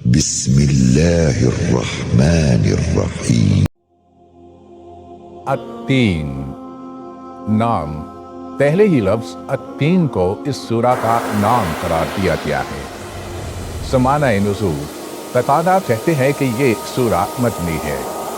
بسم اللہ الرحمن الرحیم۔ التین نام، پہلے ہی لفظ التین کو اس سورہ کا نام قرار دیا گیا ہے۔ زمانہ نزول، قتادہ کہتے ہیں کہ یہ سورہ مدنی ہے۔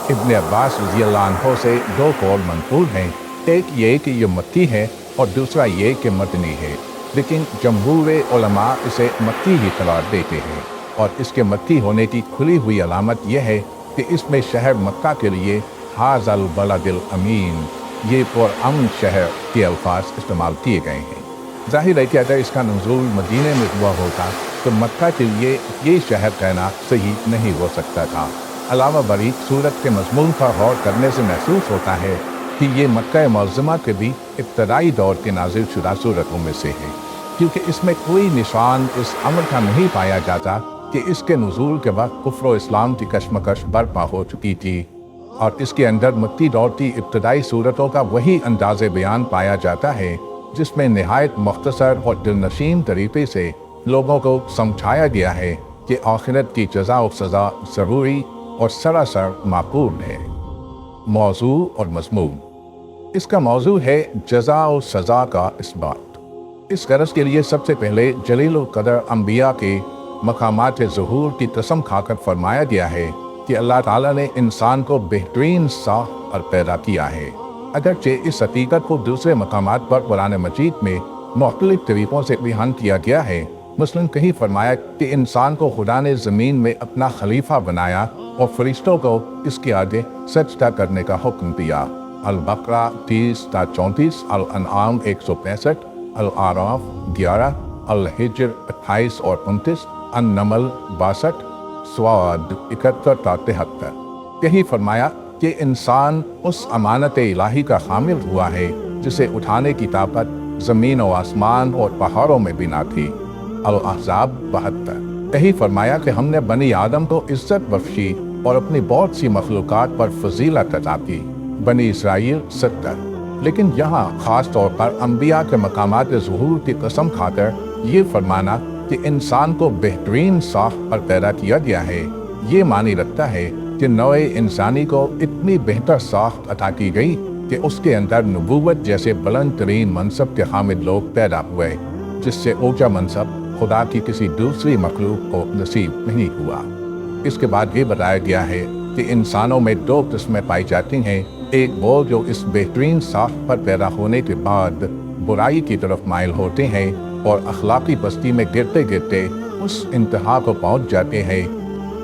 ابن عباس رضی اللہ عنہ سے دو قول منقول ہیں، ایک یہ کہ یہ مکی ہے اور دوسرا یہ کہ مدنی ہے، لیکن جمہور علماء اسے مکی ہی قرار دیتے ہیں، اور اس کے مکی ہونے کی کھلی ہوئی علامت یہ ہے کہ اس میں شہر مکہ کے لیے ھذا البلد الامین، یہ پرامن شہر کے الفاظ استعمال کیے گئے ہیں۔ ظاہر ہے کہ اگر اس کا نزول مدینے میں ہوا ہوتا تو مکہ کے لیے یہ شہر کہنا صحیح نہیں ہو سکتا تھا۔ علاوہ بری سورت کے مضمون پر غور کرنے سے محسوس ہوتا ہے کہ یہ مکہ معظمہ کے بھی ابتدائی دور کے نازل شدہ سورتوں میں سے ہے، کیونکہ اس میں کوئی نشان اس امر کا نہیں پایا جاتا کہ اس کے نزول کے وقت کفر و اسلام کی کشمکش برپا ہو چکی تھی، اور اس کے اندر مکی دور کی ابتدائی صورتوں کا وہی انداز بیان پایا جاتا ہے جس میں نہایت مختصر اور دلنشین طریقے سے لوگوں کو سمجھایا گیا ہے کہ آخرت کی جزا و سزا ضروری اور سراسر معقول ہے۔ موضوع اور مضمون، اس کا موضوع ہے جزا و سزا کا اثبات۔ اس غرض کے لیے سب سے پہلے جلیل القدر انبیاء کے مقامات ظہور کی قسم کھا کر فرمایا گیا ہے کہ اللہ تعالیٰ نے انسان کو بہترین ساخت اور پیدا کیا ہے، اگرچہ اس حقیقت کو دوسرے مقامات پر قرآن مجید میں مختلف طریقوں سے بیان کیا گیا ہے۔ مثلاً کہیں فرمایا کہ انسان کو خدا نے زمین میں اپنا خلیفہ بنایا اور فرشتوں کو اس کے آگے سجدہ کرنے کا حکم دیا۔ البقرہ 30-34، الانعام 165، الاعراف 11، الحجر 28 اور 29، النمل 62، سواد 71-73۔ یہی فرمایا کہ انسان اس امانت الہی کا حامل ہوا ہے جسے اٹھانے کی طاقت زمین و آسمان اور پہاڑوں میں بھی نہ تھی۔ الاحزاب 72۔ یہی فرمایا کہ ہم نے بنی آدم کو عزت بخشی اور اپنی بہت سی مخلوقات پر فضیلت عطا کی۔ بنی اسرائیل 70۔ لیکن یہاں خاص طور پر انبیاء کے مقامات ظہور کی قسم کھا کر یہ فرمانا کہ انسان کو بہترین ساخت پر پیدا کیا گیا ہے، یہ معنی رکھتا ہے کہ نوع انسانی کو اتنی بہتر ساخت عطا کی گئی کہ اس کے اندر نبوت جیسے بلند ترین منصب کے حامل لوگ پیدا ہوئے، جس سے اونچا منصب خدا کی کسی دوسری مخلوق کو نصیب نہیں ہوا۔ اس کے بعد یہ بتایا گیا ہے کہ انسانوں میں دو قسمیں پائی جاتی ہیں، ایک وہ جو اس بہترین ساخت پر پیدا ہونے کے بعد برائی کی طرف مائل ہوتے ہیں اور اخلاقی پستی میں گرتے گرتے اس انتہا کو پہنچ جاتے ہیں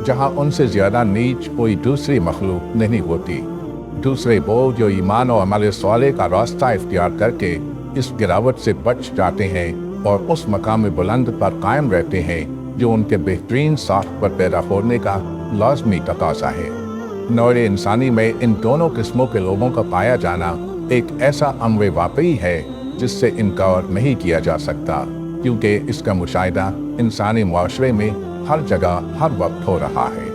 جہاں ان سے زیادہ نیچ کوئی دوسری مخلوق نہیں ہوتی۔ دوسرے وہ جو ایمان و عمل صالح کا راستہ اختیار کر کے اس گراوٹ سے بچ جاتے ہیں اور اس مقام بلند پر قائم رہتے ہیں جو ان کے بہترین ساخت پر پیدا ہونے کا لازمی تقاضا ہے۔ نوع انسانی میں ان دونوں قسموں کے لوگوں کا پایا جانا ایک ایسا امر واقعی ہے جس سے انکار نہیں کیا جا سکتا، کیونکہ اس کا مشاہدہ انسانی معاشرے میں ہر جگہ ہر وقت ہو رہا ہے۔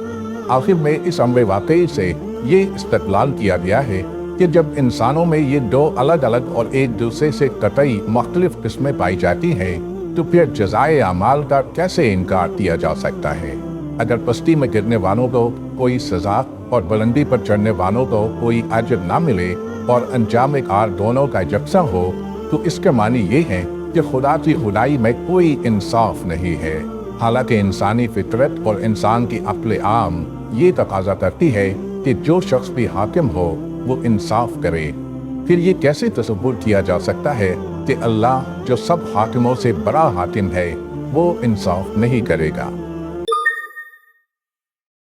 آخر میں اس امر واقعی سے یہ استدلال کیا گیا ہے کہ جب انسانوں میں یہ دو الگ الگ اور ایک دوسرے سے قطعی مختلف قسمیں پائی جاتی ہیں تو پھر جزائے اعمال کا کیسے انکار کیا جا سکتا ہے؟ اگر پستی میں گرنے والوں کو کوئی سزا اور بلندی پر چڑھنے والوں کو کوئی اجر نہ ملے اور انجام کار دونوں کا یکساں ہو تو اس کے معنی یہ ہے کہ خدا کی خدائی میں کوئی انصاف نہیں ہے، حالانکہ انسانی فطرت اور انسان کی عقل عام یہ تقاضا کرتی ہے کہ جو شخص بھی حاکم ہو وہ انصاف کرے۔ پھر یہ کیسے تصور کیا جا سکتا ہے کہ اللہ جو سب حاکموں سے بڑا حاکم ہے وہ انصاف نہیں کرے گا؟